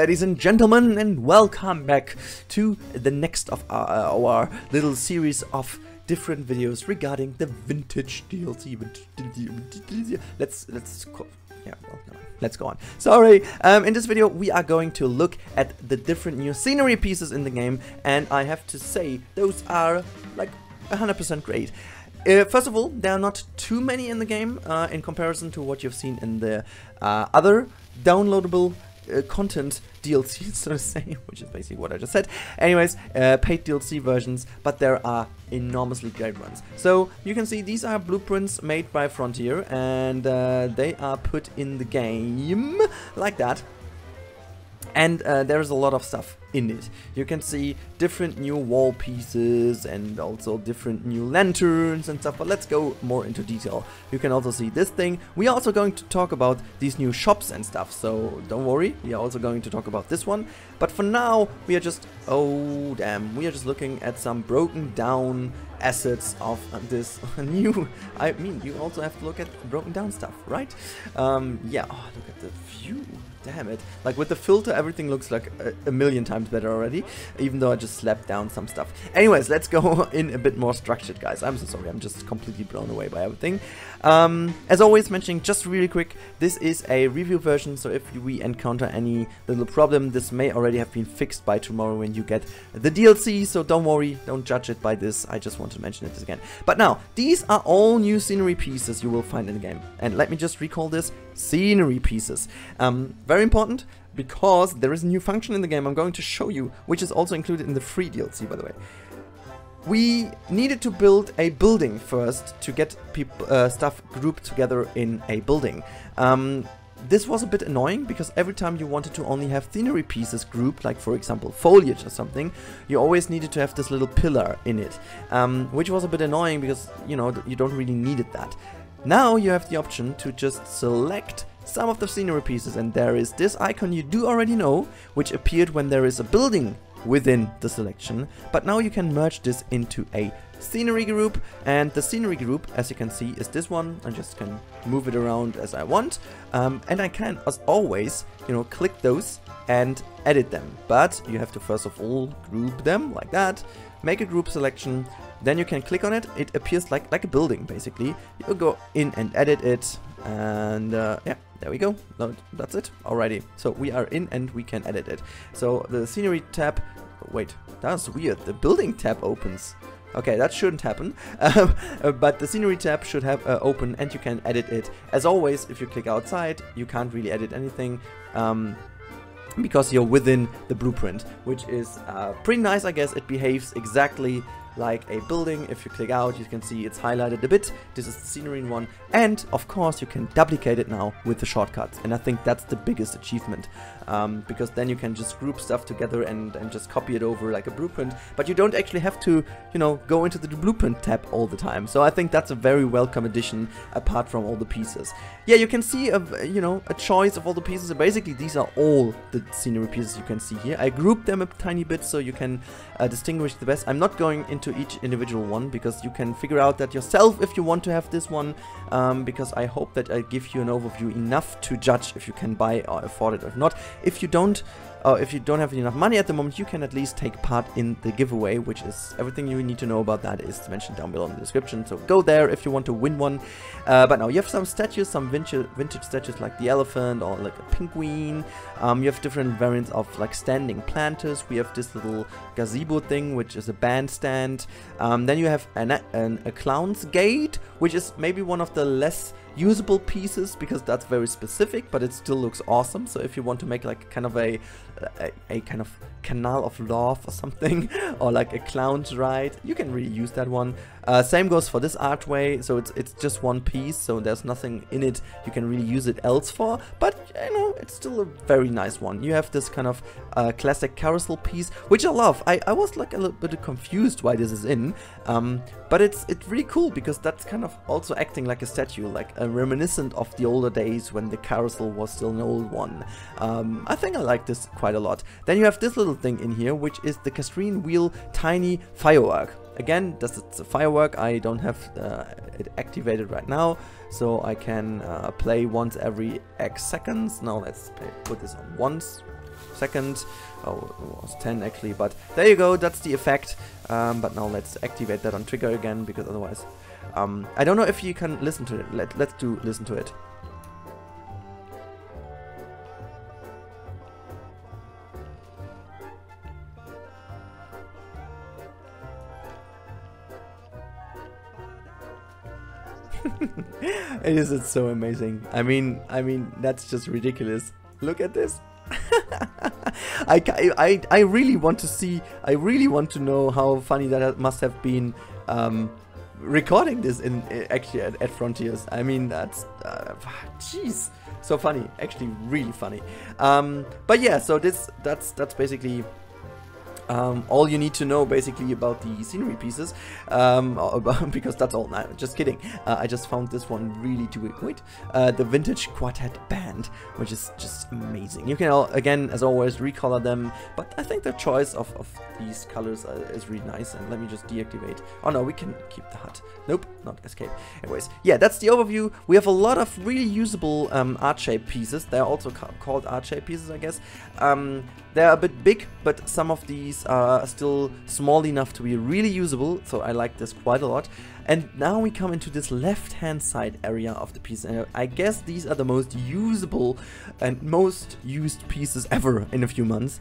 ladies and gentlemen, and welcome back to the next of our little series of different videos regarding the vintage DLC. Let's go on. Sorry. In this video, we are going to look at the different new scenery pieces in the game, and I have to say those are like 100% great. First of all, there are not too many in the game in comparison to what you've seen in the other downloadable content DLC, so to say, which is basically what I just said. Anyways, paid DLC versions, but there are enormously great ones. So you can see these are blueprints made by Frontier, and they are put in the game like that. And there's a lot of stuff in it. You can see different new wall pieces and also different new lanterns and stuff, but let's go more into detail. You can also see this thing. We are also going to talk about these new shops and stuff, so don't worry, we are also going to talk about this one. But for now, we are just, oh damn, we are just looking at some broken down assets of this new, I mean, you also have to look at broken down stuff, right? Yeah, oh, look at the view. Damn it. Like with the filter, everything looks like a million times better already, even though I just slapped down some stuff. Anyways, let's go in a bit more structured, guys. I'm so sorry, I'm just completely blown away by everything. As always, mentioning just really quick, this is a review version, so if we encounter any little problem, this may already have been fixed by tomorrow when you get the DLC, so don't worry, don't judge it by this. I just want to mention it again. But now, these are all new scenery pieces you will find in the game. And let me just recall this, scenery pieces. Very important, because there is a new function in the game I'm going to show you, which is also included in the free DLC, by the way. We needed to build a building first to get stuff grouped together in a building. This was a bit annoying because every time you wanted to only have scenery pieces grouped, like for example foliage or something, you always needed to have this little pillar in it, which was a bit annoying because, you know, you don't really needed that. Now you have the option to just select some of the scenery pieces, and there is this icon you do already know, which appeared when there is a building within the selection, but now you can merge this into a scenery group, and the scenery group, as you can see, is this one. I just can move it around as I want, and I can, as always, you know, click those and edit them, but you have to first of all group them like that, make a group selection, then you can click on it. It appears like a building, basically. You go in and edit it, and yeah, there we go. No, that's it. Alrighty. So we are in and we can edit it. So the scenery tab, wait, that's weird. The building tab opens. Okay, that shouldn't happen. But the scenery tab should have open, and you can edit it. As always, if you click outside, you can't really edit anything. Because you're within the blueprint, which is pretty nice, I guess. It behaves exactly like a building. If you click out, you can see it's highlighted a bit. This is the scenery one, and of course you can duplicate it now with the shortcuts, and I think that's the biggest achievement, because then you can just group stuff together and just copy it over like a blueprint, but you don't actually have to, you know, go into the blueprint tab all the time. So I think that's a very welcome addition, apart from all the pieces. Yeah, you can see you know, a choice of all the pieces. So basically these are all the scenery pieces you can see here. I grouped them a tiny bit so you can distinguish the best. I'm not going into each individual one because you can figure out that yourself if you want to have this one, because I hope that I give you an overview enough to judge if you can buy or afford it or not. If you don't have enough money at the moment, you can at least take part in the giveaway, which is everything you need to know about that is mentioned down below in the description. So go there if you want to win one. But now you have some statues, some vintage statues like the elephant or like a penguin. You have different variants of like standing planters. We have this little gazebo thing, which is a bandstand. Then you have a clown's gate, which is maybe one of the less usable pieces because that's very specific, but it still looks awesome. So if you want to make like kind of a kind of canal of love or something, or like a clown's ride, you can really use that one. Same goes for this archway, so it's just one piece, so there's nothing in it you can really use it else for, but you know, it's still a very nice one. You have this kind of classic carousel piece, which I love. I was like a little bit confused why this is in, but it's really cool because that's kind of also acting like a statue, like a reminiscent of the older days when the carousel was still an old one. I think I like this quite a lot. Then you have this little thing in here, which is the Castrine wheel tiny firework. Again, this is a firework. I don't have it activated right now, so I can play once every X seconds. Now let's put this on once. second. Oh, it was 10 actually, but there you go, that's the effect. But now let's activate that on trigger again, because otherwise... I don't know if you can listen to it. Let's listen to it. It's so amazing. I mean, that's just ridiculous. Look at this. I really want to see. I really want to know how funny that must have been. Recording this actually at Frontiers. I mean, that's jeez, so funny. Actually, really funny. But yeah, so that's basically. All you need to know basically about the scenery pieces, because that's all. No, just kidding. I just found this one really great. The vintage quartet band, which is just amazing. You can again, as always, recolor them, but I think the choice of these colors is really nice. And let me just deactivate. Oh no, we can keep the hut. Nope, not escape. Anyways, yeah, that's the overview. We have a lot of really usable art-shaped pieces. They're also called art-shaped pieces, I guess. They're a bit big, but some of these are still small enough to be really usable, so I like this quite a lot. And now we come into this left-hand side area of the piece, and I guess these are the most usable and most used pieces ever in a few months,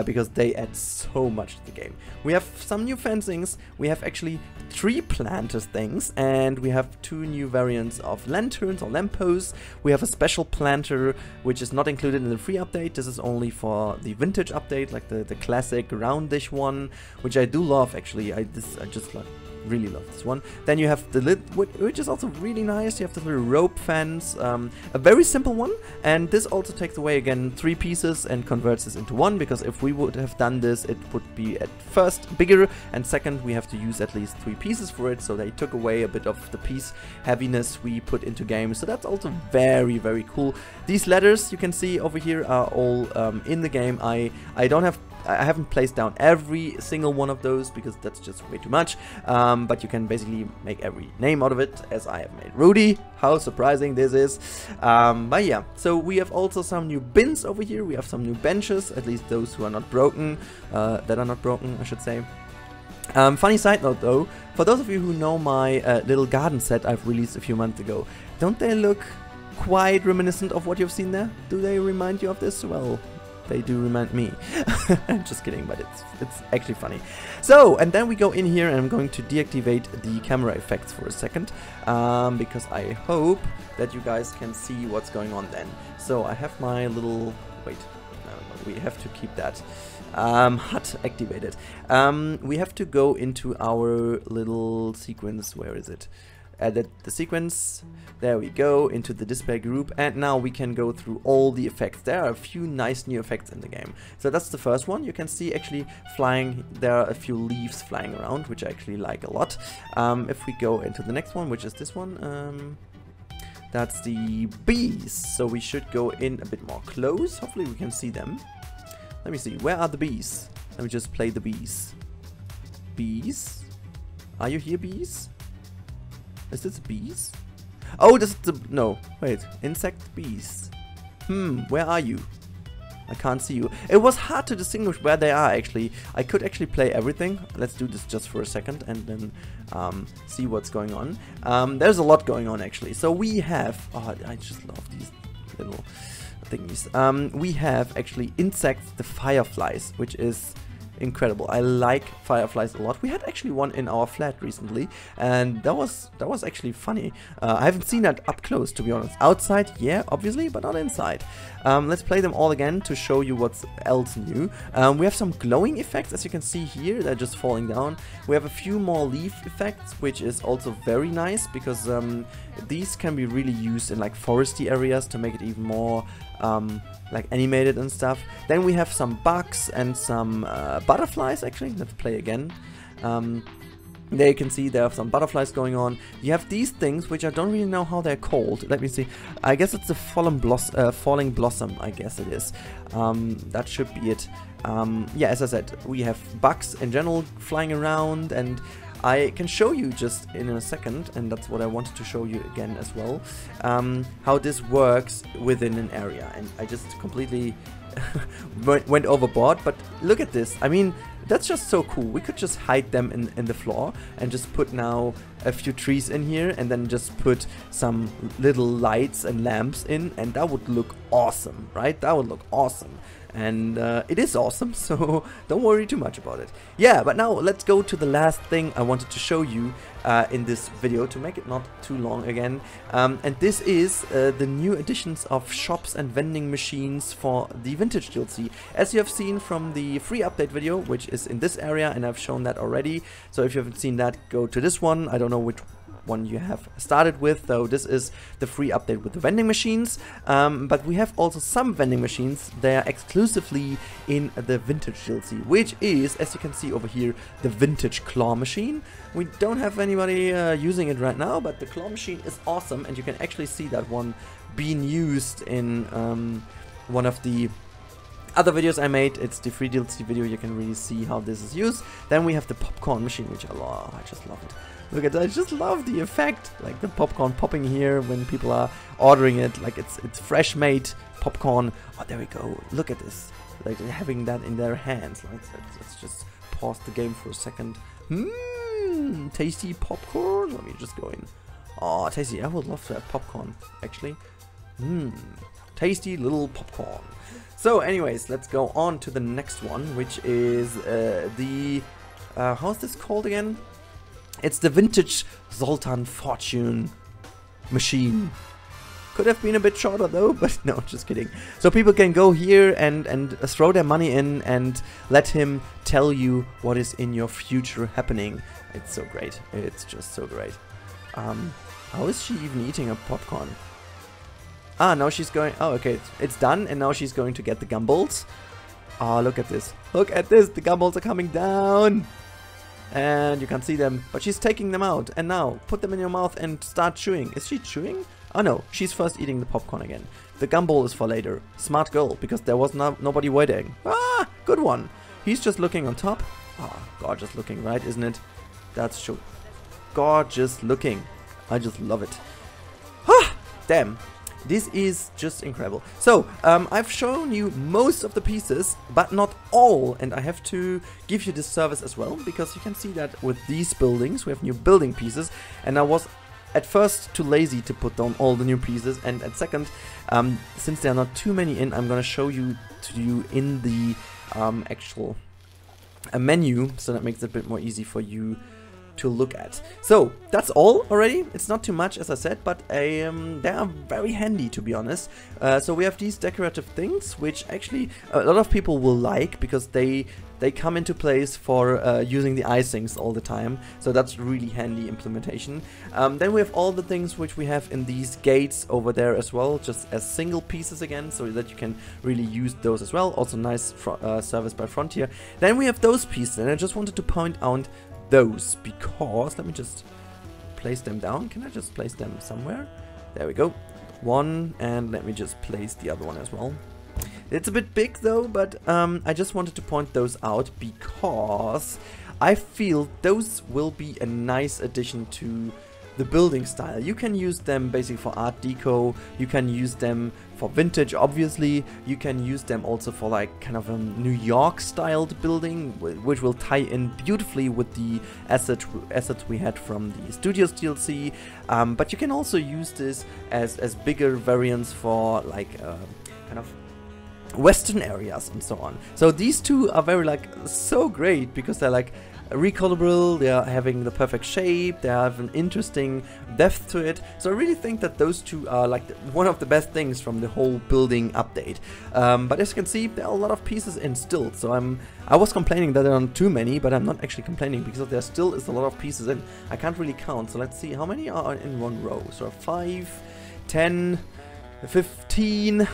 because they add so much to the game. We have some new fencings, we have actually tree planters things, and we have 2 new variants of lanterns or lampposts. We have a special planter, which is not included in the free update. This is only for the vintage update, like the classic roundish one, which I do love actually. I just like really love this one. Then you have the lid, which is also really nice. You have the little rope fence, a very simple one, and this also takes away again 3 pieces and converts this into 1, because if we would have done this, it would be at first bigger, and second we have to use at least 3 pieces for it, so they took away a bit of the piece heaviness we put into game. So that's also very, very cool. These ladders you can see over here are all in the game. I haven't placed down every single one of those because that's just way too much, but you can basically make every name out of it, as I have made Rudi. How surprising this is. But yeah, so we have also some new bins over here. We have some new benches, at least those who are not broken, that are not broken, I should say. Funny side note though, for those of you who know my little garden set I've released a few months ago, don't they look quite reminiscent of what you've seen there? Do they remind you of this? Well, they do remind me. Just kidding, but it's actually funny. So, and then we go in here, and I'm going to deactivate the camera effects for a second, because I hope that you guys can see what's going on then. So I have my little... Wait, no, we have to keep that hut activated. We have to go into our little sequence. Where is it? Added the sequence, there we go, into the display group, and now we can go through all the effects. There are a few nice new effects in the game. So that's the first one. You can see actually flying, there are a few leaves flying around, which I actually like a lot. If we go into the next one, which is this one, that's the bees. So we should go in a bit more close. Hopefully we can see them. Let me see, where are the bees? Let me just play the bees. Bees? Are you here, bees? Is this bees? Oh, this is the... No, wait. Insect bees. Where are you? I can't see you. It was hard to distinguish where they are, actually. I could actually play everything. Let's do this just for a second and then see what's going on. There's a lot going on, actually. So we have... Oh, I just love these little thingies. We have, actually, insects, the fireflies, which is... incredible. I like fireflies a lot. We had actually one in our flat recently, and that was actually funny. I haven't seen that up close, to be honest. Outside, yeah, obviously, but not inside. Let's play them all again to show you what's else new. We have some glowing effects, as you can see here. They're just falling down. We have a few more leaf effects, which is also very nice, because these can be really used in like foresty areas to make it even more like animated and stuff. Then we have some bugs and some butterflies, actually. Let's play again. There you can see there are some butterflies going on. You have these things, which I don't really know how they're called. Let me see. I guess it's the falling blossom, I guess it is. That should be it. Yeah, as I said, we have bugs in general flying around, and I can show you just in a second, and that's what I wanted to show you again as well, how this works within an area. And I just completely went overboard, but look at this. I mean, that's just so cool. We could just hide them in the floor and just put now a few trees in here and then just put some little lights and lamps in, and that would look awesome, right? That would look awesome. And it is awesome, so don't worry too much about it. Yeah, but now let's go to the last thing I wanted to show you in this video to make it not too long again. And this is the new additions of shops and vending machines for the Vintage DLC. As you have seen from the free update video, which is in this area, and I've shown that already. So if you haven't seen that, go to this one. I don't know which one you have started with, though this is the free update with the vending machines, but we have also some vending machines. They are exclusively in the Vintage DLC, which is, as you can see over here, the Vintage Claw Machine. We don't have anybody using it right now, but the Claw Machine is awesome, and you can actually see that one being used in one of the other videos I made. It's the free DLC video. You can really see how this is used. Then we have the popcorn machine, which I just love it. Look at that, I just love the effect, like the popcorn popping here when people are ordering it, like it's fresh made popcorn. Oh, there we go, look at this, like having that in their hands. Let's just pause the game for a second. Tasty popcorn, let me just go in. Oh, tasty, I would love to have popcorn, actually. Tasty little popcorn. So anyways, let's go on to the next one, which is how's this called again? It's the Vintage Zoltan Fortune Machine. Could have been a bit shorter though, but no, just kidding. So people can go here and throw their money in and let him tell you what is in your future happening. It's so great. It's just so great. How is she even eating a popcorn? Ah, now she's going... Oh, okay, it's done, and now she's going to get the gumballs. Oh, look at this. Look at this, the gumballs are coming down. And you can't see them, but she's taking them out. And now, put them in your mouth and start chewing. Is she chewing? Oh no, she's first eating the popcorn again. The gumball is for later. Smart girl, because there was nobody waiting. Ah, good one. He's just looking on top. Ah, gorgeous looking, right, isn't it? That's true. Gorgeous looking. I just love it. Ah, damn. This is just incredible. So, I've shown you most of the pieces, but not all. And I have to give you this service as well, because you can see that with these buildings, we have new building pieces. And I was at first too lazy to put down all the new pieces. And at second, since there are not too many in, I'm going to show you in the actual menu. So that makes it a bit more easy for you to look at. So that's all already. It's not too much, as I said, but they are very handy, to be honest. So we have these decorative things, which actually a lot of people will like, because they come into place for using the icings all the time. So that's really handy implementation. Then we have all the things which we have in these gates over there as well, just as single pieces again, so that you can really use those as well. Also nice service by Frontier. Then we have those pieces, and I just wanted to point out those, because let me just place them down. Can I just place them somewhere? There we go. One, and let me just place the other one as well. It's a bit big though, but I just wanted to point those out because I feel those will be a nice addition to the building style. You can use them basically for art deco, you can use them for vintage, obviously, you can use them also for like kind of a New York styled building, which will tie in beautifully with the assets we had from the Studios DLC, but you can also use this as bigger variants for like kind of Western areas and so on. So these two are very like so great because they're like recolorable, they are having the perfect shape, they have an interesting depth to it. So I really think that those two are like one of the best things from the whole building update. But as you can see, there are a lot of pieces in still. So I was complaining that there aren't too many, but I'm not actually complaining because there still is a lot of pieces in. I can't really count. So let's see how many are in one row. So 5, 10, 15,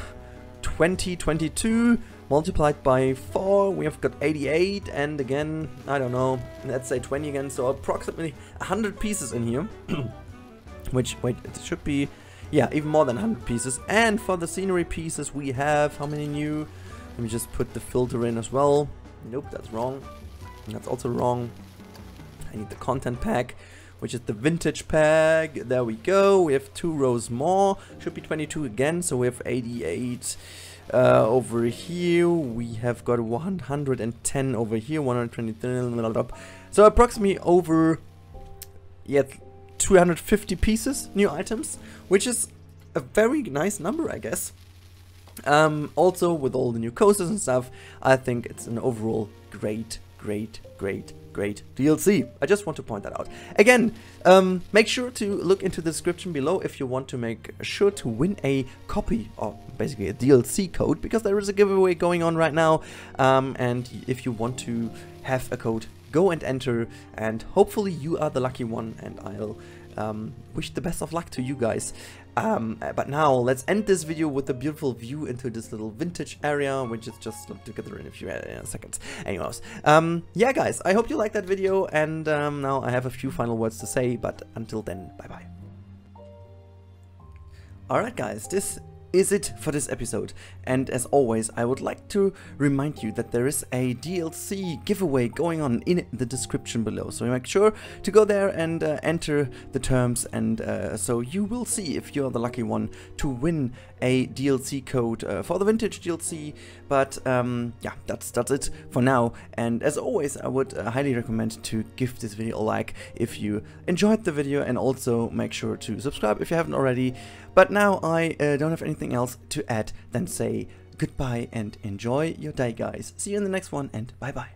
20, 22 multiplied by 4, we have got 88, and again, I don't know, let's say 20 again, so approximately 100 pieces in here. Which, wait, it should be, yeah, even more than 100 pieces. And for the scenery pieces, we have how many new? Let me just put the filter in as well. Nope, that's wrong. That's also wrong. I need the content pack, which is the vintage pack. There we go. We have 2 rows more. Should be 22 again, so we have 88. Over here we have got 110 over here, 123, so approximately over 250 pieces, new items, which is a very nice number, I guess. Also with all the new coasters and stuff, I think it's an overall great DLC. I just want to point that out. Again, make sure to look into the description below if you want to make sure to win a copy, or basically a DLC code, because there is a giveaway going on right now, and if you want to have a code, go and enter, and hopefully you are the lucky one, and I'll wish the best of luck to you guys. But now let's end this video with a beautiful view into this little vintage area, which is just look together in a few seconds. Anyways, yeah guys, I hope you liked that video, and now I have a few final words to say, but until then, bye bye. Alright guys, this is it for this episode, and as always I would like to remind you that there is a DLC giveaway going on in the description below, so make sure to go there and enter the terms, and so you will see if you're the lucky one to win a DLC code for the vintage DLC. But yeah, that's it for now, and as always I would highly recommend to give this video a like if you enjoyed the video, and also make sure to subscribe if you haven't already. But now I don't have anything else to add than say goodbye and enjoy your day, guys. See you in the next one, and bye bye.